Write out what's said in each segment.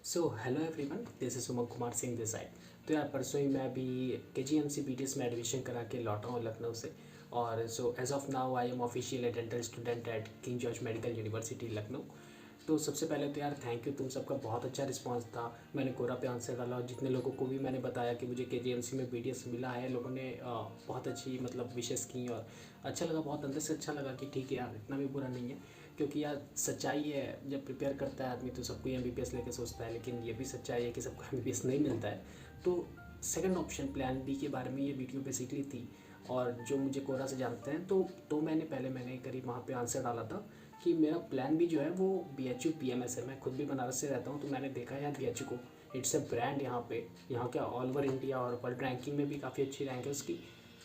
So hello everyone, this is Suman Kumar Singh this side. तो यार परसों ही मैं अभी KGMC BDS में एडमिशन करा के लौटा हूँ लखनऊ से। और so as of now I am official a dental student at King George medical university Lucknow. तो सबसे पहले तो यार थैंक यू, तुम सबका बहुत अच्छा रिस्पांस था। मैंने कोरा पे आंसर डाला और जितने लोगों को भी मैंने बताया कि मुझे KGMC में BDS मिला है, लोगों ने बहुत अच्छी मतलब विशेस की और अच्छा लगा, बहुत अंदर से अच्छा लगा कि ठीक है यार, इतना भी बुरा नहीं है। क्योंकि यार सच्चाई है, जब प्रिपेयर करता है आदमी तो सबको MBBS लेके सोचता है, लेकिन ये भी सच्चाई है कि सबको MBBS नहीं मिलता है। तो सेकंड ऑप्शन प्लान बी के बारे में ये वीडियो बेसिकली थी। और जो मुझे कोरा से जानते हैं तो मैंने करीब वहाँ पे आंसर डाला था कि मेरा प्लान भी जो है वो BHU PMS है। मैं खुद भी बनारस से रहता हूँ, तो मैंने देखा है यार BHU को, इट्स अ ब्रांड यहाँ पे, यहाँ क्या ऑल ओवर इंडिया और वर्ल्ड रैंकिंग में भी काफ़ी अच्छी रैंक है उसकी।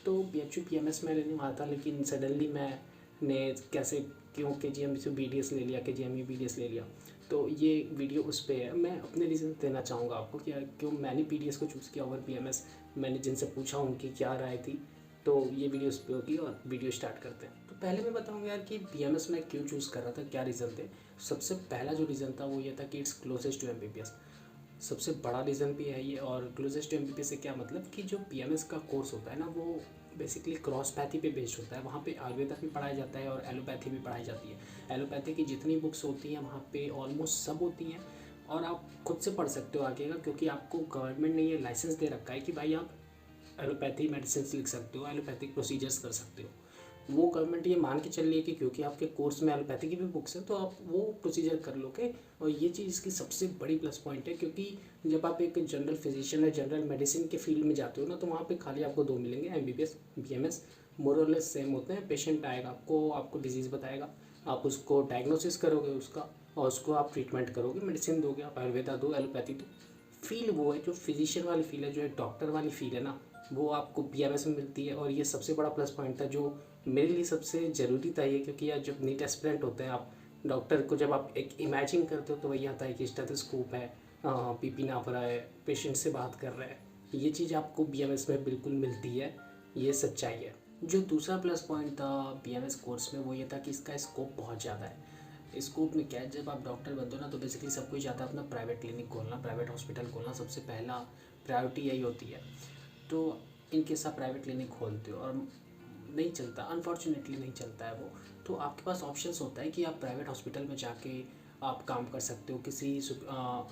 तो BHU PMS में लेने वाला था, लेकिन सडनली मैंने कैसे क्यों KGM से BDS ले लिया, KGME BDS ले लिया। तो ये वीडियो उस पर है। मैं अपने रीज़न देना चाहूँगा आपको कि क्यों मैंने BDS को चूज़ किया ओवर PMS। मैंने जिनसे पूछा उनकी क्या राय थी, तो ये वीडियो उस पर होगी और वीडियो स्टार्ट करते हैं। तो पहले मैं बताऊँगा यार कि BMS मैं क्यों चूज़ कर रहा था, क्या रीज़न थे। सबसे पहला जो रीज़न था वो ये था कि इट्स क्लोजेस्ट टू MBBS। सबसे बड़ा रीज़न भी है ये। और क्लोजेस्ट टू MBBS से क्या मतलब कि जो PMS का कोर्स होता है ना, वो बेसिकली क्रॉस पैथी पे बेस्ड होता है। वहाँ पे आयुर्वेदा भी पढ़ाया जाता है और एलोपैथी भी पढ़ाई जाती है। एलोपैथी की जितनी बुक्स होती हैं वहाँ पे ऑलमोस्ट सब होती हैं, और आप खुद से पढ़ सकते हो आगे का, क्योंकि आपको गवर्नमेंट ने ये लाइसेंस दे रखा है कि भाई आप एलोपैथी मेडिसिन लिख सकते हो, एलोपैथिक प्रोसीजर्स कर सकते हो। वो गवर्नमेंट ये मान के चल रही है कि क्योंकि आपके कोर्स में एलोपैथी की भी बुक्स है तो आप वो प्रोसीजर कर लोगे। और ये चीज़ इसकी सबसे बड़ी प्लस पॉइंट है, क्योंकि जब आप एक जनरल फिजिशियन या जनरल मेडिसिन के फील्ड में जाते हो ना, तो वहाँ पे खाली आपको दो मिलेंगे, MBBS BMS। मोरलेस सेम होते हैं। पेशेंट आएगा, आपको डिजीज़ बताएगा, आप उसको डायग्नोसिस करोगे उसका, और उसको आप ट्रीटमेंट करोगे, मेडिसिन दोगे, आप आयुर्वेदा दो, एलोपैथी दो। फील वो है जो फिजिशियन वाली फील है, जो एक डॉक्टर वाली फील है ना, वो आपको BMS में मिलती है। और ये सबसे बड़ा प्लस पॉइंट था जो मेरे लिए सबसे ज़रूरी था ये, क्योंकि यार जब नीट एस्पिरेंट होते हैं आप, डॉक्टर को जब आप एक इमेजिन करते हो तो वही आता है कि स्टेथोस्कोप है, BP नाप रहा है, पेशेंट से बात कर रहा है। ये चीज़ आपको BMS में बिल्कुल मिलती है, ये सच्चाई है। जो दूसरा प्लस पॉइंट था BMS कोर्स में वो ये था कि इसका स्कोप बहुत ज़्यादा है। स्कोप में क्या है, जब आप डॉक्टर बनते हो ना, तो बेसिकली सब कोई चाहता है अपना प्राइवेट क्लिनिक खोलना, प्राइवेट हॉस्पिटल खोलना, सबसे पहला प्रायोरिटी यही होती है। तो इनकेस आप प्राइवेट क्लिनिक खोलते हो और नहीं चलता, अनफॉर्चुनेटली नहीं चलता है वो, तो आपके पास ऑप्शंस होता है कि आप प्राइवेट हॉस्पिटल में जाके आप काम कर सकते हो, किसी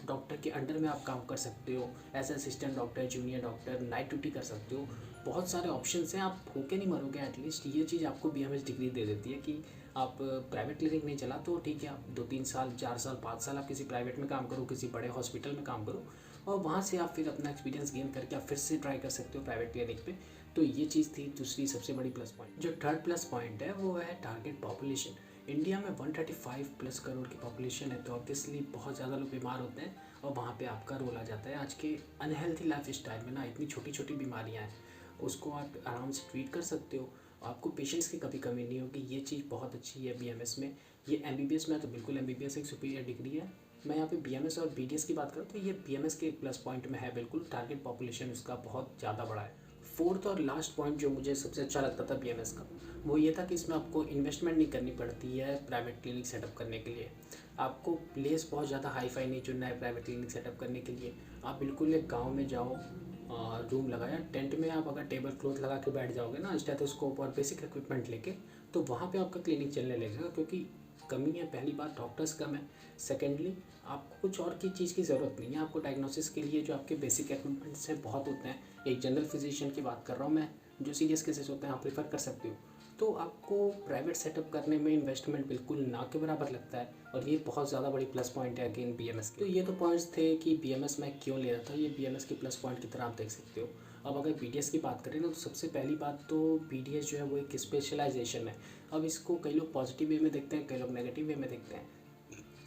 डॉक्टर के अंडर में आप काम कर सकते हो, as assistant doctor, junior doctor, night duty कर सकते हो। बहुत सारे ऑप्शंस हैं, आप भूखे नहीं मरोगे। एटलीस्ट ये चीज़ आपको BMS डिग्री दे देती है कि आप प्राइवेट क्लिनिक नहीं चला तो ठीक है, आप 2-3 साल, 4 साल, 5 साल आप किसी प्राइवेट में काम करो, किसी बड़े हॉस्पिटल में काम करो, और वहाँ से आप फिर अपना एक्सपीरियंस गेन करके आप फिर से ट्राई कर सकते हो प्राइवेट क्लिनिक पे। तो ये चीज़ थी दूसरी सबसे बड़ी प्लस पॉइंट। जो थर्ड प्लस पॉइंट है वो है टारगेट पॉपुलेशन। इंडिया में 135+ करोड़ की पॉपुलेशन है, तो ऑब्वियसली बहुत ज़्यादा लोग बीमार होते हैं और वहाँ पे आपका रोल आ जाता है। आज के अनहेल्थी लाइफ स्टाइल में ना, इतनी छोटी छोटी बीमारियाँ हैं, उसको आप आराम से ट्रीट कर सकते हो, आपको पेशेंट्स की कभी कमी नहीं होगी। ये चीज़ बहुत अच्छी है BMS में। ये MBBS में तो बिल्कुल MBBS एक सुपीरियर डिग्री है। मैं यहाँ पे BMS और BDS की बात करूँ तो ये BMS के प्लस पॉइंट में है बिल्कुल। टारगेट पॉपुलेशन उसका बहुत ज़्यादा बड़ा है। फोर्थ और लास्ट पॉइंट जो मुझे सबसे अच्छा लगता था BMS का, वो ये था कि इसमें आपको इन्वेस्टमेंट नहीं करनी पड़ती है प्राइवेट क्लिनिक सेटअप करने के लिए। आपको प्लेस बहुत ज़्यादा हाई फाई नहीं चुनना है प्राइवेट क्लिनिक सेटअप करने के लिए। आप बिल्कुल एक गाँव में जाओ, रूम लगाया, टेंट में आप अगर टेबल क्लॉथ लगा के बैठ जाओगे ना, स्टेथोस्कोप और बेसिक इक्विपमेंट लेके, तो वहाँ पे आपका क्लिनिक चलने लगेगा। क्योंकि कमी है, पहली बात डॉक्टर्स कम है, सेकेंडली आपको कुछ और की चीज़ की ज़रूरत नहीं है। आपको डायग्नोसिस के लिए जो आपके बेसिक इक्विपमेंट्स हैं बहुत होते हैं। एक जनरल फिजिशियन की बात कर रहा हूँ मैं, जो सीरियस केसेस होते हैं आप प्रेफर कर सकते हो। तो आपको प्राइवेट सेटअप करने में इन्वेस्टमेंट बिल्कुल ना के बराबर लगता है, और ये बहुत ज़्यादा बड़ी प्लस पॉइंट है अगेन BMS के। तो ये तो पॉइंट्स थे कि BMS मैं क्यों ले रहा था, ये BMS के प्लस पॉइंट की तरह आप देख सकते हो। अब अगर BDS की बात करें ना, तो सबसे पहली बात तो BDS जो है वो एक स्पेशलाइजेशन है। अब इसको कई लोग पॉजिटिव वे में देखते हैं, कई लोग नेगेटिव वे में देखते हैं।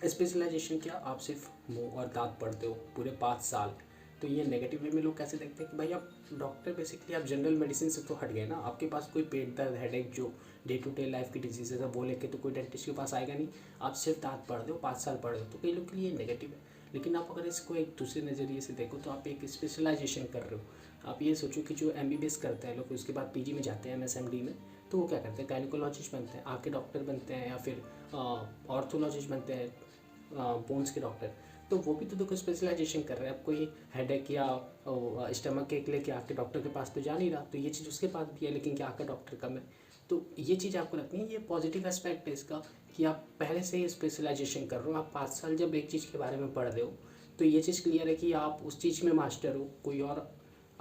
स्पेशलाइजेशन क्या, आप सिर्फ मुंह और दांत पढ़ते हो पूरे 5 साल। तो ये नेगेटिव वे में लोग कैसे देखते हैं कि भाई आप डॉक्टर, बेसिकली आप जनरल मेडिसिन से तो हट गए ना, आपके पास कोई पेट दर्द, हेडेक, जो डे टू डे लाइफ की डिजीज़ है वो लेके तो कोई डेंटिस्ट के पास आएगा नहीं। आप सिर्फ दांत पढ़ दो, 5 साल पढ़ दो, तो कई लोग के लिए नेगेटिव है। लेकिन आप अगर इसको एक दूसरे नज़रिए से देखो तो आप एक स्पेशलाइजेशन कर रहे हो। आप ये सोचो कि जो MBBS करते हैं लोग, उसके बाद PG में जाते हैं, MSMD में, तो वो क्या करते हैं, गायनिकोलॉजिस्ट बनते हैं, आँख के डॉक्टर बनते हैं, या फिर ऑर्थोलॉजिस्ट बनते हैं, बोन्स के डॉक्टर। तो वो भी तो देखो स्पेशलाइजेशन कर रहा है। अब कोई हेडेक या स्टमक एक लेके आके डॉक्टर के पास तो जा नहीं रहा, तो ये चीज़ उसके पास भी है, लेकिन क्या आपका डॉक्टर कम है। तो ये चीज़ आपको रखनी है। ये पॉजिटिव एस्पेक्ट है इसका कि आप पहले से ही स्पेशलाइजेशन कर रहे हो। आप 5 साल जब एक चीज़ के बारे में पढ़ रहे हो तो ये चीज़ क्लियर है कि आप उस चीज़ में मास्टर हो, कोई और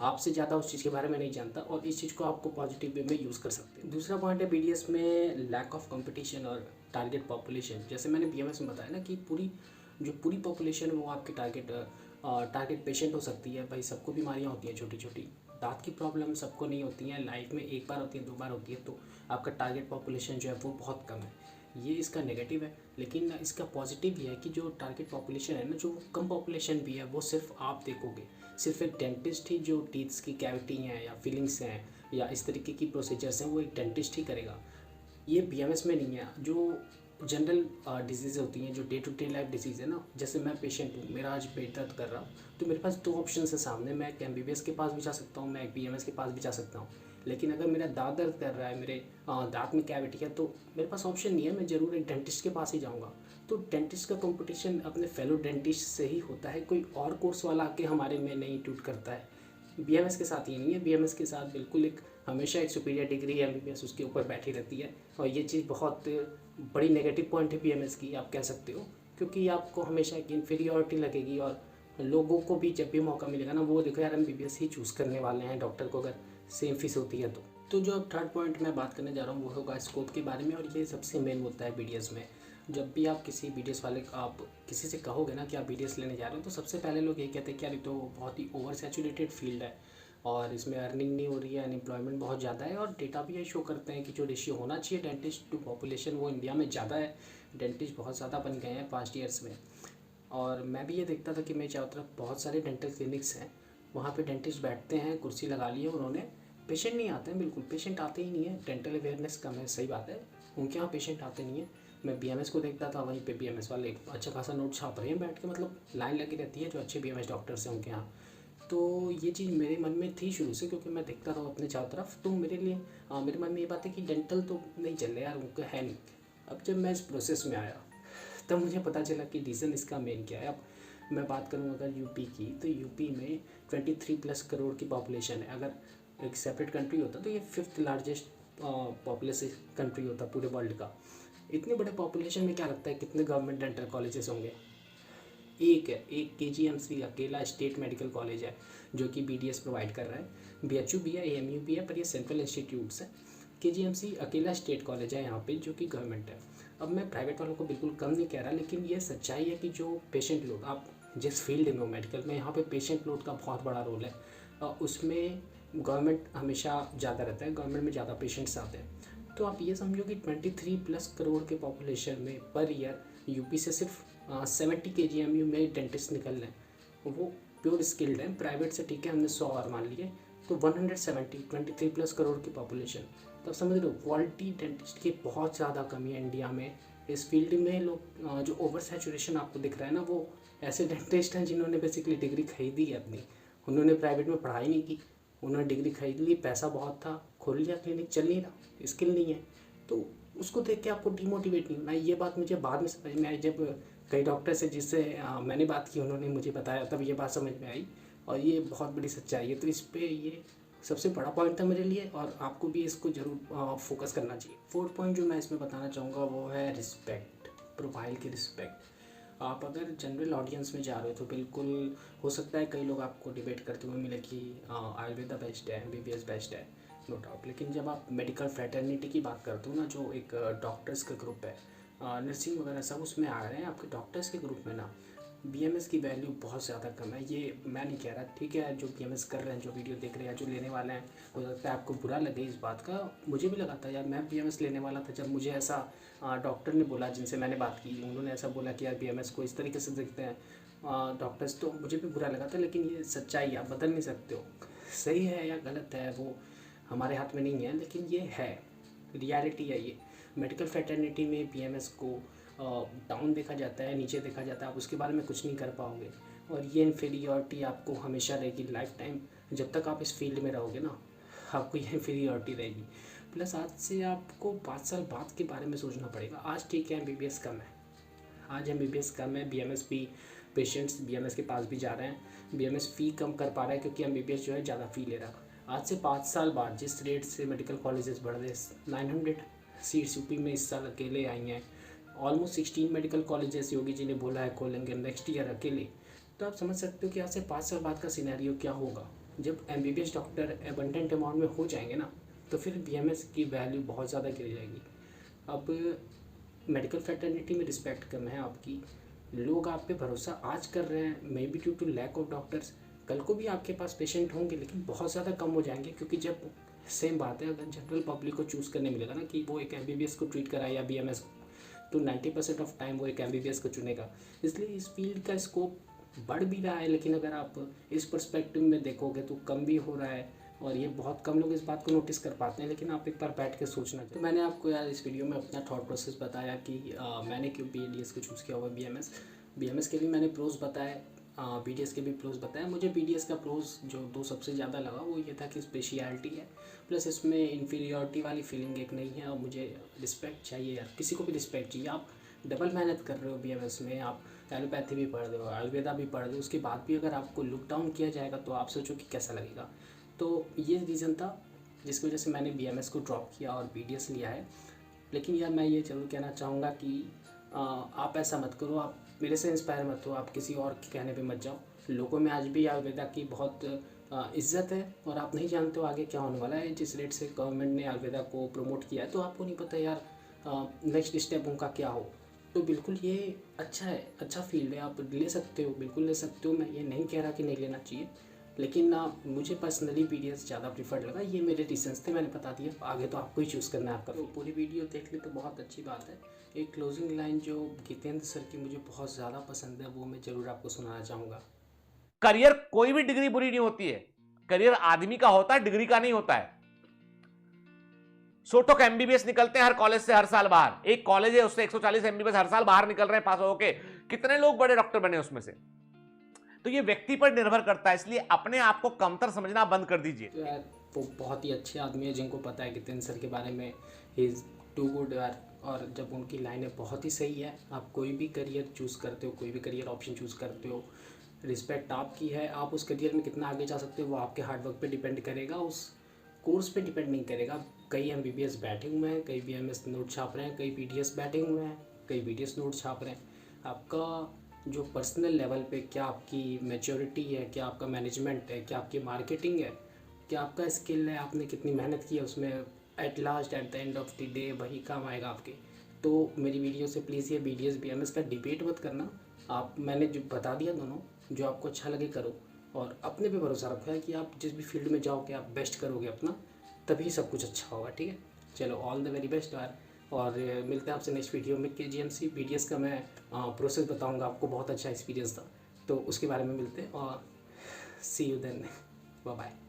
आपसे ज़्यादा उस चीज़ के बारे में नहीं जानता, और इस चीज़ को आपको पॉजिटिव वे में यूज़ कर सकते हैं। दूसरा पॉइंट है बीडीएस में लैक ऑफ कंपटीशन और टारगेट पॉपुलेशन। जैसे मैंने बीएमएस में बताया ना कि पूरी पॉपुलेशन है वो आपके टारगेट पेशेंट हो सकती है। भाई सबको बीमारियाँ होती हैं छोटी छोटी, दांत की प्रॉब्लम सबको नहीं होती हैं, लाइफ में एक बार होती है 2 बार होती है, तो आपका टारगेट पॉपुलेशन जो है वो बहुत कम है। ये इसका नेगेटिव है। लेकिन इसका पॉजिटिव ये है कि जो टारगेट पॉपुलेशन है ना, जो कम पॉपुलेशन भी है, वो सिर्फ आप देखोगे। सिर्फ एक डेंटिस्ट ही जो टीथ्स की कैविटी हैं या फिलिंग्स हैं या इस तरीके की प्रोसीजर्स हैं वो एक डेंटिस्ट ही करेगा। ये बीएमएस में नहीं है। जो जनरल डिजीज़ होती हैं, जो day to day life disease है ना, जैसे मैं पेशेंट हूँ, मेरा आज पेट दर्द कर रहा हूँ, तो मेरे पास 2 ऑप्शन है सामने। मैं एक एमबीबीएस के पास भी जा सकता हूँ, मैं एक बीएमएस के पास भी जा सकता हूँ। लेकिन अगर मेरा दांत दर्द कर रहा है, मेरे दांत में कैविटी है, तो मेरे पास ऑप्शन नहीं है, मैं ज़रूर एक डेंटिस्ट के पास ही जाऊँगा। तो डेंटिस्ट का कंपटीशन अपने फेलो डेंटिस्ट से ही होता है, कोई और कोर्स वाला आके हमारे में नहीं टूट करता है। बीएमएस के साथ ये नहीं है। बीएमएस के साथ बिल्कुल एक हमेशा एक सुपीरियर डिग्री एमबीबीएस उसके ऊपर बैठी रहती है, और ये चीज़ बहुत बड़ी नेगेटिव पॉइंट है बीएमएस की, आप कह सकते हो, क्योंकि आपको हमेशा एक इन्फीरियॉरिटी लगेगी। और लोगों को भी जब भी मौका मिलेगा ना, वो देखो यार एमबीबीएस ही चूज़ करने वाले हैं डॉक्टर को, अगर सेम फीस होती है तो जो अब थर्ड पॉइंट मैं बात करने जा रहा हूँ वो होगा स्कोप के बारे में। और ये सबसे मेन होता है बीडीएस में। जब भी आप किसी बीडीएस वाले आप किसी से कहोगे ना कि आप बीडीएस लेने जा रहे हो, तो सबसे पहले लोग ये कहते हैं कि यार ये तो बहुत ही ओवर सैचुरेटेड फील्ड है और इसमें अर्निंग नहीं हो रही है, अनएम्प्लॉयमेंट बहुत ज़्यादा है। और डेटा भी ये शो करते हैं कि जो रेशियो होना चाहिए डेंटिस्ट टू पॉपुलेशन वो इंडिया में ज़्यादा है। डेंटिस्ट बहुत ज़्यादा बन गए हैं पास्ट ईयर्स में। और मैं भी ये देखता था कि मेरे चारों तरफ बहुत सारे डेंटल क्लिनिक्स हैं, वहाँ पे डेंटिस्ट बैठते हैं, कुर्सी लगा ली है उन्होंने, पेशेंट नहीं आते हैं, बिल्कुल पेशेंट आते ही नहीं है। डेंटल अवेयरनेस कम है, सही बात है, उनके यहाँ पेशेंट आते नहीं है। मैं बीएमएस को देखता था, वहीं पे बीएमएस वाले अच्छा खासा नोट छाप रहे हैं बैठ के, मतलब लाइन लगी रहती है जो अच्छे बीएमएस डॉक्टर्स हैं उनके यहाँ। तो ये चीज़ मेरे मन में थी शुरू से, क्योंकि मैं देखता था अपने चारों तरफ, तो मेरे लिए मेरे मन में ये बात है कि डेंटल तो नहीं चल रहा यार, उनका है नहीं। अब जब मैं इस प्रोसेस में आया तब मुझे पता चला कि रीज़न इसका मेन क्या है। अब मैं बात करूँ अगर यूपी की, तो यूपी में 23+ करोड़ की पॉपुलेशन है। अगर एक सेपरेट कंट्री होता तो ये 5th लार्जेस्ट पॉपुलेशन कंट्री होता पूरे वर्ल्ड का। इतने बड़े पॉपुलेशन में क्या लगता है कितने गवर्नमेंट डेंटल कॉलेजेस होंगे? एक है, एक केजीएमसी अकेला स्टेट मेडिकल कॉलेज है जो कि बीडीएस प्रोवाइड कर रहा है। बीएचयू भी है, एएमयू भी है, पर ये सेंट्रल इंस्टीट्यूट्स हैं। केजीएमसी अकेला स्टेट कॉलेज है यहाँ पे जो कि गवर्नमेंट है। अब मैं प्राइवेट वालों को बिल्कुल कम नहीं कह रहा, लेकिन ये सच्चाई है कि जो पेशेंट लोड, आप जिस फील्ड में हो मेडिकल में, यहाँ पे पेशेंट लोड का बहुत बड़ा रोल है। उसमें गवर्नमेंट हमेशा ज़्यादा रहता है, गवर्नमेंट में ज़्यादा पेशेंट्स आते हैं। तो आप ये समझो कि 23+ करोड़ के पॉपुलेशन में पर ईयर यूपी से सिर्फ 70 केजीएमयू में डेंटिस्ट निकल रहे हैं, वो प्योर स्किल्ड हैं। प्राइवेट से ठीक है हमने 100 और मान लिए, तो 170, 23+ करोड़ की पॉपुलेशन। तब समझ लो क्वालिटी डेंटिस्ट की बहुत ज़्यादा कमी है इंडिया में। इस फील्ड में लोग जो ओवर सैचुरेशन आपको दिख रहा है ना, वो ऐसे डेंटिस्ट हैं जिन्होंने बेसिकली डिग्री खरीदी है अपनी, उन्होंने प्राइवेट में पढ़ाई नहीं की, उन्होंने डिग्री खरीद ली, पैसा बहुत था, खोल लिया क्लिनिक, चल नहीं रहा, स्किल नहीं है। तो उसको देख के आपको डिमोटिवेट नहीं होना। ये बात मुझे बाद में समझ में आई, जब कई डॉक्टर से जिससे मैंने बात की उन्होंने मुझे बताया, तब ये बात समझ में आई, और ये बहुत बड़ी सच्चाई है। तो इस पे ये सबसे बड़ा पॉइंट था मेरे लिए, और आपको भी इसको ज़रूर फोकस करना चाहिए। 4th पॉइंट जो मैं इसमें बताना चाहूँगा वो है रिस्पेक्ट, प्रोफाइल की रिस्पेक्ट। आप अगर जनरल ऑडियंस में जा रहे हो तो बिल्कुल हो सकता है कई लोग आपको डिबेट करते हुए मिले कि आयुर्वेदा बेस्ट है, एमबीबीएस बेस्ट है, नो डाउट। लेकिन जब आप मेडिकल फ्रेटर्निटी की बात करते हो ना, जो एक डॉक्टर्स का ग्रुप है, नर्सिंग वगैरह सब उसमें आ रहे हैं, आपके डॉक्टर्स के ग्रुप में ना बीएमएस की वैल्यू बहुत ज़्यादा कम है। ये मैं नहीं कह रहा, ठीक है, जो बीएमएस कर रहे हैं, जो वीडियो देख रहे हैं, जो लेने वाले हैं, हो सकता है आपको बुरा लगे इस बात का, मुझे भी लगा था यार, मैं बीएमएस लेने वाला था। जब मुझे ऐसा डॉक्टर ने बोला, जिनसे मैंने बात की, उन्होंने ऐसा बोला कि यार बीएमएस को इस तरीके से देखते हैं डॉक्टर्स, तो मुझे भी बुरा लगा था। लेकिन ये सच्चाई आप बदल नहीं सकते हो, सही है या गलत है वो हमारे हाथ में नहीं है, लेकिन ये है, रियलिटी है। ये मेडिकल फ्रेटर्निटी में बीएमएस को डाउन देखा जाता है, नीचे देखा जाता है, आप उसके बारे में कुछ नहीं कर पाओगे। और ये इन्फीरियॉरिटी आपको हमेशा रहेगी, लाइफ टाइम जब तक आप इस फील्ड में रहोगे ना, आपको ये इन्फीरियॉरिटी रहेगी। प्लस आज से आपको 5 साल बाद के बारे में सोचना पड़ेगा। आज ठीक है एमबीबीएस कम है, आज एमबीबीएस कम है, बीएमएस भी पेशेंट्स BMS के पास भी जा रहे हैं। BMS फ़ी कम कर पा रहा है क्योंकि MBBS जो है ज़्यादा फ़ी ले रहा है। आज से 5 साल बाद जिस रेट से मेडिकल कॉलेजेस बढ़ रहे, 900 सीट्स यूपी में इस साल अकेले आई हैं। Almost 16 medical colleges Yogi ji ने बोला है खोलेंगे नेक्स्ट ईयर अकेले। तो आप समझ सकते हो कि आज से 5 साल बाद का सिनेरियो क्या होगा। जब MBBS डॉक्टर एबंडेंट अमाउंट में हो जाएंगे ना, तो फिर BMS की वैल्यू बहुत ज़्यादा गिर जाएगी। अब मेडिकल फ्रेटर्निटी में रिस्पेक्ट कम है आपकी, लोग आप पे भरोसा आज कर रहे हैं, may be due to lack of doctors. कल को भी आपके पास पेशेंट होंगे लेकिन बहुत ज़्यादा कम हो जाएंगे, क्योंकि जब सेम बात है, अगर जनरल पब्लिक को चूज़ करने मिलेगा ना कि वो एक MBBS को ट्रीट कराए या BMS को, तो 90% ऑफ टाइम वो एक MBBS को चुनेगा। इसलिए इस फील्ड का स्कोप बढ़ भी रहा है, लेकिन अगर आप इस पर्सपेक्टिव में देखोगे तो कम भी हो रहा है, और ये बहुत कम लोग इस बात को नोटिस कर पाते हैं। लेकिन आप एक बार बैठ के सोचना। तो मैंने आपको यार इस वीडियो में अपना थॉट प्रोसेस बताया कि मैंने क्यों BDS को चूज़ किया हुआ BMS के भी मैंने प्रोज बताए, BDS के भी प्रोज बताया। मुझे BDS का प्रोज जो 2 सबसे ज़्यादा लगा वो ये था कि स्पेशलिटी है, प्लस इसमें इन्फीरियरिटी वाली फीलिंग एक नहीं है, और मुझे रिस्पेक्ट चाहिए यार, किसी को भी रिस्पेक्ट चाहिए। आप डबल मेहनत कर रहे हो BMS में, आप एलोपैथी भी पढ़ रहे हो, आयुर्वेदा भी पढ़ रहे हो, उसके बाद भी अगर आपको लुक डाउन किया जाएगा तो आप सोचो कि कैसा लगेगा। तो ये रीज़न था जिसकी वजह से मैंने BMS को ड्रॉप किया और BDS लिया है। लेकिन यार मैं ये ज़रूर कहना चाहूँगा कि आप ऐसा मत करो, आप मेरे से इंस्पायर मत हो, आप किसी और के कहने पे मत जाओ। लोगों में आज भी आयुर्वेदा की बहुत इज्जत है, और आप नहीं जानते हो आगे क्या होने वाला है। जिस रेट से गवर्नमेंट ने आयुर्वेदा को प्रमोट किया है, तो आपको नहीं पता यार नेक्स्ट स्टेप उनका क्या हो। तो बिल्कुल ये अच्छा है, अच्छा फील्ड है, आप ले सकते हो, बिल्कुल ले सकते हो। मैं ये नहीं कह रहा कि नहीं लेना चाहिए, लेकिन मुझे पर्सनली BDS ज़्यादा प्रीफर्ड लगा। ये मेरे रीजंस थे, मैंने बता दिया। आगे तो आपको ही चूज़ करना है आपका। तो पूरी वीडियो देख ले तो बहुत अच्छी बात है। एक क्लोजिंग लाइन जो गीतेंद्र सर की मुझे बहुत ज़्यादा पसंद है, वो मैं ज़रूर आपको सुनाना चाहूँगा। करियर कोई भी डिग्री बुरी नहीं होती है, करियर आदमी का होता है, डिग्री का नहीं होता है। 100 MBBS निकलते हैं हर कॉलेज से हर साल बाहर। एक कॉलेज है उससे 140 MBBS हर साल बाहर निकल रहे हैं पास होके। कितने लोग बड़े डॉक्टर बने उसमें से। तो ये व्यक्ति पर निर्भर करता है, इसलिए अपने आप को कमतर समझना बंद कर दीजिए। तो यार वो बहुत ही अच्छे आदमी है जिनको पता है गीतेंद्र सर के बारे में, ही इज़ टू गुड यार। और जब उनकी लाइनें बहुत ही सही है। आप कोई भी करियर चूज़ करते हो, कोई भी करियर ऑप्शन चूज़ करते हो, रिस्पेक्ट आपकी है। आप उस करियर में कितना आगे जा सकते हो वो आपके हार्डवर्क पे डिपेंड करेगा, उस कोर्स पे डिपेंड नहीं करेगा। कई MBBS बैठे हुए हैं, कई BMS नोट छाप रहे हैं, कई BDS बैठे हुए हैं, कई BDS नोट छाप रहे हैं। आपका जो पर्सनल लेवल पे क्या आपकी मैच्योरिटी है, क्या आपका मैनेजमेंट है, क्या आपकी मार्केटिंग है, क्या आपका स्किल है, आपने कितनी मेहनत की है उसमें, at last at the end of the day वही काम आएगा आपके। तो मेरी वीडियो से प्लीज़ ये BDS BMS का डिबेट मत करना। आप मैंने जो बता दिया दोनों, जो आपको अच्छा लगे करो, और अपने पे भरोसा रखो है कि आप जिस भी फील्ड में जाओगे आप बेस्ट करोगे अपना, तभी सब कुछ अच्छा होगा। ठीक है, चलो ऑल द वेरी बेस्ट यार। और मिलते हैं आपसे नेक्स्ट वीडियो में। KGMC BDS का मैं प्रोसेस बताऊंगा आपको, बहुत अच्छा एक्सपीरियंस था, तो उसके बारे में मिलते हैं। और सी यू देन, बाय बाय।